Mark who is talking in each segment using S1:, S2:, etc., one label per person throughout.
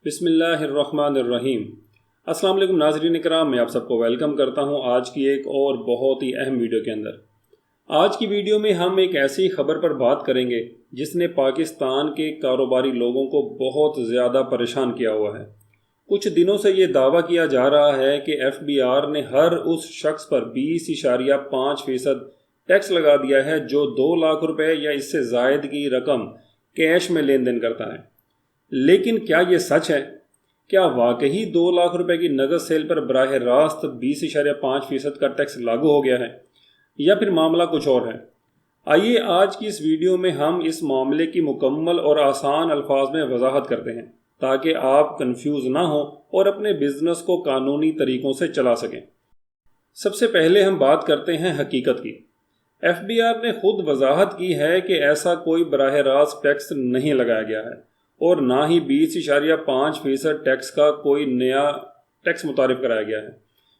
S1: بسم اللہ الرحمن الرحیم۔ السلام علیکم ناظرین اکرام، میں آپ سب کو ویلکم کرتا ہوں آج کی ایک اور بہت ہی اہم ویڈیو کے اندر۔ آج کی ویڈیو میں ہم ایک ایسی خبر پر بات کریں گے جس نے پاکستان کے کاروباری لوگوں کو بہت زیادہ پریشان کیا ہوا ہے۔ کچھ دنوں سے یہ دعویٰ کیا جا رہا ہے کہ ایف بی آر نے ہر اس شخص پر 20.5% ٹیکس لگا دیا ہے جو 2 لاکھ روپے یا اس سے زائد کی رقم کیش میں لین دین کرتا ہے۔ لیکن کیا یہ سچ ہے؟ کیا واقعی 2 لاکھ روپے کی نقد سیل پر براہ راست 20.5% کا ٹیکس لاگو ہو گیا ہے، یا پھر معاملہ کچھ اور ہے؟ آئیے آج کی اس ویڈیو میں ہم اس معاملے کی مکمل اور آسان الفاظ میں وضاحت کرتے ہیں تاکہ آپ کنفیوز نہ ہوں اور اپنے بزنس کو قانونی طریقوں سے چلا سکیں۔ سب سے پہلے ہم بات کرتے ہیں حقیقت کی۔ ایف بی آر نے خود وضاحت کی ہے کہ ایسا کوئی براہ راست ٹیکس نہیں لگایا گیا ہے اور نہ ہی 20.5% ٹیکس کا کوئی نیا ٹیکس متعارف کرایا گیا ہے،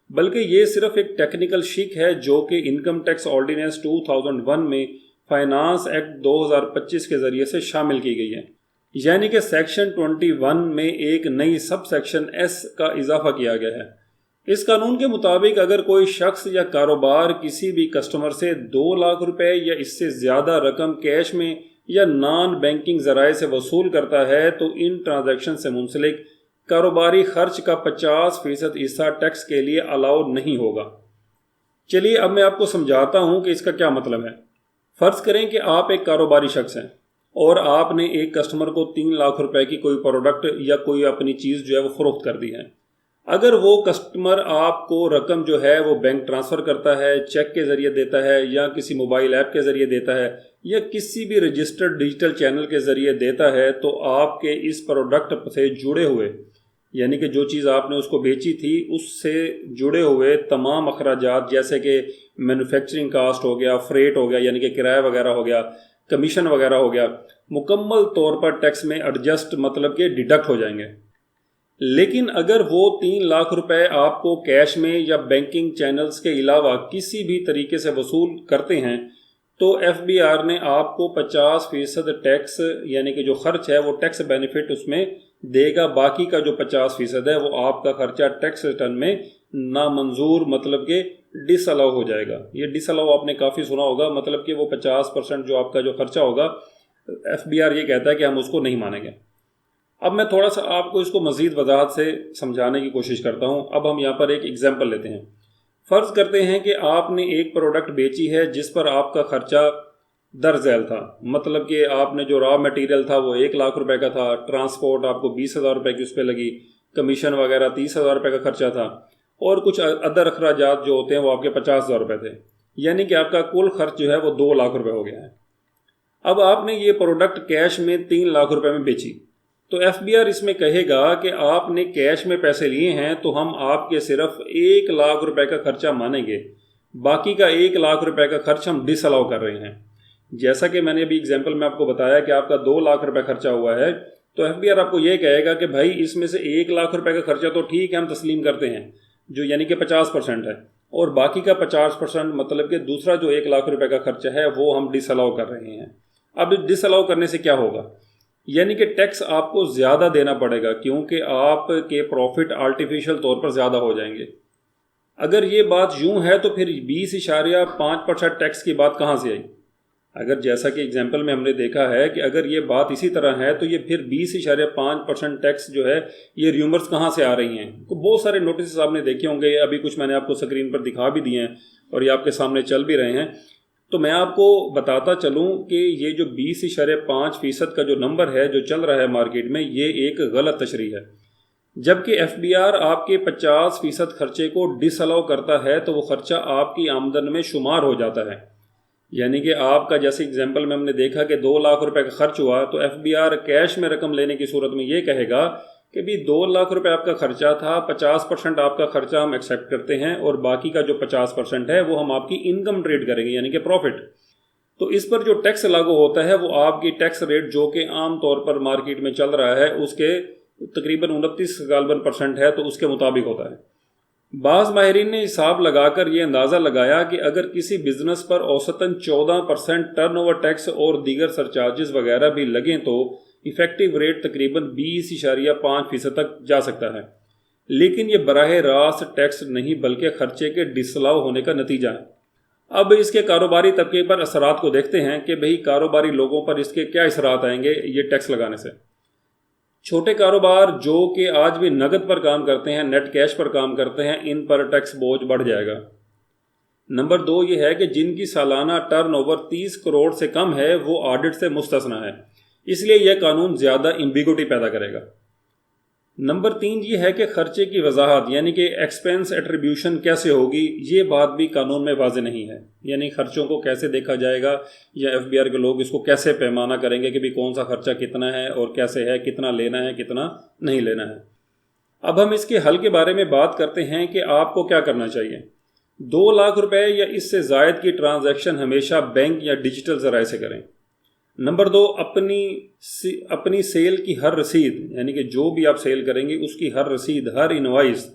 S1: بلکہ یہ صرف ایک ٹیکنیکل شک ہے جو کہ انکم ٹیکس آرڈیننس 2001 میں فائنانس ایکٹ 2025 کے ذریعے سے شامل کی گئی ہے، یعنی کہ سیکشن 21 میں ایک نئی سب سیکشن ایس کا اضافہ کیا گیا ہے۔ اس قانون کے مطابق اگر کوئی شخص یا کاروبار کسی بھی کسٹمر سے 2 لاکھ روپے یا اس سے زیادہ رقم کیش میں یا نان بینکنگ ذرائع سے وصول کرتا ہے تو ان ٹرانزیکشن سے منسلک کاروباری خرچ کا 50% حصہ ٹیکس کے لیے الاؤ نہیں ہوگا۔ چلیے اب میں آپ کو سمجھاتا ہوں کہ اس کا کیا مطلب ہے۔ فرض کریں کہ آپ ایک کاروباری شخص ہیں اور آپ نے ایک کسٹمر کو 3 لاکھ روپے کی کوئی پروڈکٹ یا کوئی اپنی چیز جو ہے وہ فروخت کر دی ہے۔ اگر وہ کسٹمر آپ کو رقم جو ہے وہ بینک ٹرانسفر کرتا ہے، چیک کے ذریعے دیتا ہے یا کسی موبائل ایپ کے ذریعے دیتا ہے یا کسی بھی رجسٹرڈ ڈیجیٹل چینل کے ذریعے دیتا ہے تو آپ کے اس پروڈکٹ سے جڑے ہوئے، یعنی کہ جو چیز آپ نے اس کو بیچی تھی اس سے جڑے ہوئے تمام اخراجات جیسے کہ مینوفیکچرنگ کاسٹ ہو گیا، فریٹ ہو گیا یعنی کہ کرایہ وغیرہ ہو گیا، کمیشن وغیرہ ہو گیا، مکمل طور پر ٹیکس میں ایڈجسٹ مطلب کہ ڈیڈکٹ ہو جائیں گے۔ لیکن اگر وہ 3 لاکھ روپے آپ کو کیش میں یا بینکنگ چینلز کے علاوہ کسی بھی طریقے سے وصول کرتے ہیں تو ایف بی آر نے آپ کو 50% ٹیکس یعنی کہ جو خرچ ہے وہ ٹیکس بینیفٹ اس میں دے گا، باقی کا جو 50% ہے وہ آپ کا خرچہ ٹیکس ریٹرن میں نامنظور مطلب کہ ڈس الاؤ ہو جائے گا۔ یہ ڈس الاؤ آپ نے کافی سنا ہوگا، مطلب کہ وہ 50% جو آپ کا جو خرچہ ہوگا ایف بی آر یہ کہتا ہے کہ ہم اس کو نہیں مانیں گے۔ اب میں تھوڑا سا آپ کو اس کو مزید وضاحت سے سمجھانے کی کوشش کرتا ہوں۔ اب ہم یہاں پر ایک ایگزامپل لیتے ہیں۔ فرض کرتے ہیں کہ آپ نے ایک پروڈکٹ بیچی ہے جس پر آپ کا خرچہ درج ذیل تھا، مطلب کہ آپ نے جو را میٹیریل تھا وہ 1 لاکھ روپے کا تھا، ٹرانسپورٹ آپ کو 20,000 روپے کی اس پہ لگی، کمیشن وغیرہ 30,000 روپے کا خرچہ تھا اور کچھ ادر اخراجات جو ہوتے ہیں وہ آپ کے 50,000 روپے تھے، یعنی کہ آپ کا کل خرچ جو ہے وہ 2 لاکھ روپے ہو گیا ہے۔ اب آپ نے یہ پروڈکٹ کیش میں 3 لاکھ روپے میں بیچی تو ایف بی آر اس میں کہے گا کہ آپ نے کیش میں پیسے لیے ہیں تو ہم آپ کے صرف 1 لاکھ روپے کا خرچہ مانیں گے، باقی کا 1 لاکھ روپے کا خرچ ہم ڈس الاؤ کر رہے ہیں۔ جیسا کہ میں نے ابھی ایگزامپل میں آپ کو بتایا کہ آپ کا 2 لاکھ روپے خرچہ ہوا ہے تو ایف بی آر آپ کو یہ کہے گا کہ بھائی اس میں سے 1 لاکھ روپے کا خرچہ تو ٹھیک ہے ہم تسلیم کرتے ہیں جو یعنی کہ 50% ہے، اور باقی کا 50% مطلب کہ دوسرا جو 1 لاکھ روپے کا خرچہ ہے وہ ہم ڈس الاؤ کر رہے ہیں۔ اب ڈس الاؤ کرنے سے کیا ہوگا؟ یعنی کہ ٹیکس آپ کو زیادہ دینا پڑے گا کیونکہ آپ کے پروفٹ آرٹیفیشل طور پر زیادہ ہو جائیں گے۔ اگر یہ بات یوں ہے تو پھر 20.5% ٹیکس کی بات کہاں سے آئی؟ اگر جیسا کہ اگزامپل میں ہم نے دیکھا ہے کہ اگر یہ بات اسی طرح ہے تو یہ پھر 20.5% ٹیکس جو ہے یہ ریومرز کہاں سے آ رہی ہیں؟ تو بہت سارے نوٹسز آپ نے دیکھے ہوں گے، ابھی کچھ میں نے آپ کو اسکرین پر دکھا بھی دیے ہیں اور یہ آپ کے سامنے چل بھی رہے ہیں۔ تو میں آپ کو بتاتا چلوں کہ یہ جو 20.5% کا جو نمبر ہے جو چل رہا ہے مارکیٹ میں یہ ایک غلط تشریح ہے، جبکہ ایف بی آر آپ کے 50% خرچے کو ڈس الاؤ کرتا ہے تو وہ خرچہ آپ کی آمدن میں شمار ہو جاتا ہے، یعنی کہ آپ کا جیسے اگزامپل میں ہم نے دیکھا کہ 2 لاکھ روپے کا خرچ ہوا تو ایف بی آر کیش میں رقم لینے کی صورت میں یہ کہے گا کہ بھی 2 لاکھ روپے آپ کا خرچہ تھا، 50% آپ کا خرچہ ہم ایکسیپٹ کرتے ہیں اور باقی کا جو 50% ہے وہ ہم آپ کی انکم ٹریٹ کریں گے یعنی کہ پروفٹ۔ تو اس پر جو ٹیکس لاگو ہوتا ہے وہ آپ کی ٹیکس ریٹ جو کہ عام طور پر مارکیٹ میں چل رہا ہے اس کے تقریباً 29% ہے تو اس کے مطابق ہوتا ہے۔ بعض ماہرین نے حساب لگا کر یہ اندازہ لگایا کہ اگر کسی بزنس پر اوسطاً 14% ٹرن اوور ٹیکس اور دیگر سرچارجز وغیرہ بھی لگیں تو ایفیکٹو ریٹ تقریباً 20.5% تک جا سکتا ہے، لیکن یہ براہ راست ٹیکس نہیں بلکہ خرچے کے ڈسلاؤ ہونے کا نتیجہ ہے۔ اب اس کے کاروباری طبقے پر اثرات کو دیکھتے ہیں کہ بھئی کاروباری لوگوں پر اس کے کیا اثرات آئیں گے یہ ٹیکس لگانے سے۔ چھوٹے کاروبار جو کہ آج بھی نقد پر کام کرتے ہیں، نیٹ کیش پر کام کرتے ہیں، ان پر ٹیکس بوجھ بڑھ جائے گا۔ نمبر 2 یہ ہے کہ جن کی سالانہ ٹرن اوور 30 کروڑ سے کم ہے وہ آڈٹ سے مستثنیٰ ہے، اس لیے یہ قانون زیادہ ایمبیگوٹی پیدا کرے گا۔ نمبر 3 یہ ہے کہ خرچے کی وضاحت یعنی کہ ایکسپینس ایٹریبیوشن کیسے ہوگی، یہ بات بھی قانون میں واضح نہیں ہے، یعنی خرچوں کو کیسے دیکھا جائے گا یا FBR کے لوگ اس کو کیسے پیمانہ کریں گے کہ بھی کون سا خرچہ کتنا ہے اور کیسے ہے، کتنا لینا ہے کتنا نہیں لینا ہے۔ اب ہم اس کے حل کے بارے میں بات کرتے ہیں کہ آپ کو کیا کرنا چاہیے۔ 2 لاکھ روپے یا اس سے زائد کی ٹرانزیکشن ہمیشہ بینک یا ڈیجیٹل ذرائع سے کریں۔ نمبر 2 اپنی سیل کی ہر رسید یعنی کہ جو بھی آپ سیل کریں گے اس کی ہر رسید، ہر انوائس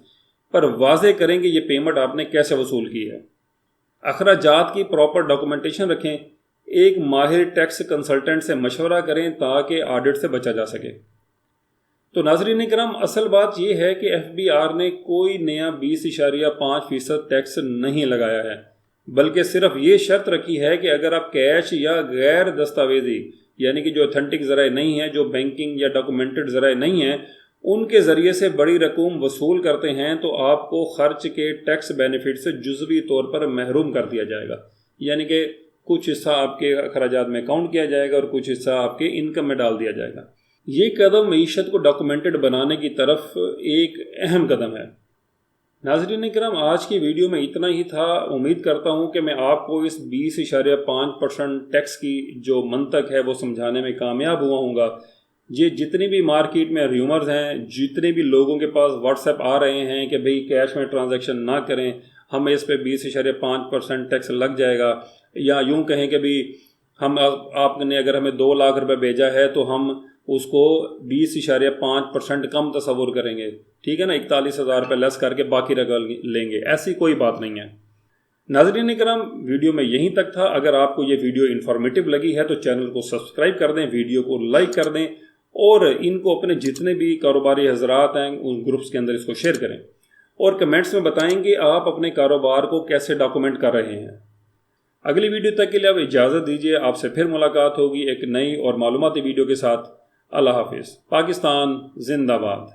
S1: پر واضح کریں کہ یہ پیمنٹ آپ نے کیسے وصول کی ہے۔ اخراجات کی پراپر ڈاکومنٹیشن رکھیں، ایک ماہر ٹیکس کنسلٹنٹ سے مشورہ کریں تاکہ آڈٹ سے بچا جا سکے۔ تو ناظرین کرام، اصل بات یہ ہے کہ FBR نے کوئی نیا 20.5% ٹیکس نہیں لگایا ہے، بلکہ صرف یہ شرط رکھی ہے کہ اگر آپ کیش یا غیر دستاویزی یعنی کہ جو اتھینٹک ذرائع نہیں ہیں، جو بینکنگ یا ڈاکومنٹڈ ذرائع نہیں ہیں، ان کے ذریعے سے بڑی رقم وصول کرتے ہیں تو آپ کو خرچ کے ٹیکس بینیفٹ سے جزوی طور پر محروم کر دیا جائے گا، یعنی کہ کچھ حصہ آپ کے اخراجات میں کاؤنٹ کیا جائے گا اور کچھ حصہ آپ کے انکم میں ڈال دیا جائے گا۔ یہ قدم معیشت کو ڈاکومنٹڈ بنانے کی طرف ایک اہم قدم ہے۔ ناظرین کرام، آج کی ویڈیو میں اتنا ہی تھا۔ امید کرتا ہوں کہ میں آپ کو اس 20.5% ٹیکس کی جو منطق ہے وہ سمجھانے میں کامیاب ہوا ہوں گا۔ یہ جتنی بھی مارکیٹ میں ریومرز ہیں، جتنے بھی لوگوں کے پاس واٹس ایپ آ رہے ہیں کہ بھئی کیش میں ٹرانزیکشن نہ کریں، ہمیں اس پہ 20.5% ٹیکس لگ جائے گا، یا یوں کہیں کہ بھی آپ نے اگر ہمیں 2 لاکھ روپے بھیجا ہے تو ہم اس کو 20.5% کم تصور کریں گے، ٹھیک ہے نا، 41,000 روپے لیس کر کے باقی رقم لیں گے، ایسی کوئی بات نہیں ہے۔ ناظرین کرام، ویڈیو میں یہیں تک تھا۔ اگر آپ کو یہ ویڈیو انفارمیٹیو لگی ہے تو چینل کو سبسکرائب کر دیں، ویڈیو کو لائک کر دیں اور ان کو اپنے جتنے بھی کاروباری حضرات ہیں ان گروپس کے اندر اس کو شیئر کریں، اور کمنٹس میں بتائیں کہ آپ اپنے کاروبار کو کیسے ڈاکومنٹ کر رہے ہیں۔ اگلی ویڈیو تک کے لیے اب اجازت دیجیے، آپ سے پھر ملاقات ہوگی ایک نئی اور معلوماتی ویڈیو کے ساتھ۔ اللہ حافظ۔ پاکستان زندہ باد۔